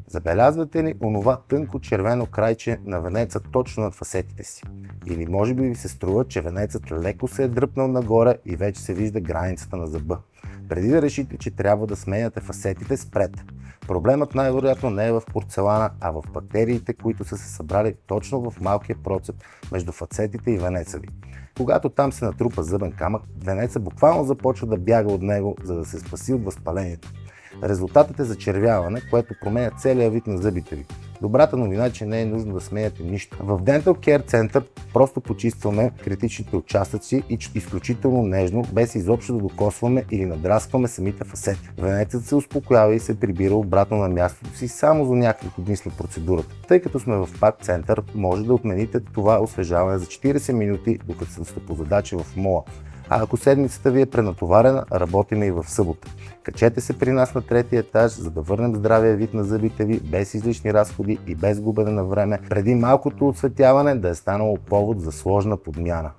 Забелязвате ли онова тънко червено крайче на венеца точно над фасетите си? Или може би ви се струва, че венецът леко се е дръпнал нагоре и вече се вижда границата на зъба? Преди да решите, че трябва да сменяте фасетите, спрете. Проблемът най-вероятно не е в порцелана, а в бактериите, които са се събрали точно в малкия процеп между фасетите и венеца ви. Когато там се натрупа зъбен камък, венеца буквално започва да бяга от него, за да се спаси от възпалението. Резултатът е зачервяване, което променя целия вид на зъбите ви. Добрата новина е, че не е нужно да сменяте нищо. В Dental Care Center просто почистваме критичните участъци и изключително нежно, без изобщо да докосваме или надраскваме самите фасети. Венецът се успокоява и се прибира обратно на мястото си само за няколко дни след процедурата. Тъй като сме в пак център, може да отмените това освежаване за 40 минути, докато сте по задача в мола. А ако седмицата ви е пренатоварена, работиме и в събота. Качете се при нас на третия етаж, за да върнем здравия вид на зъбите ви без излишни разходи и без губене на време, преди малкото осветяване да е станало повод за сложна подмяна.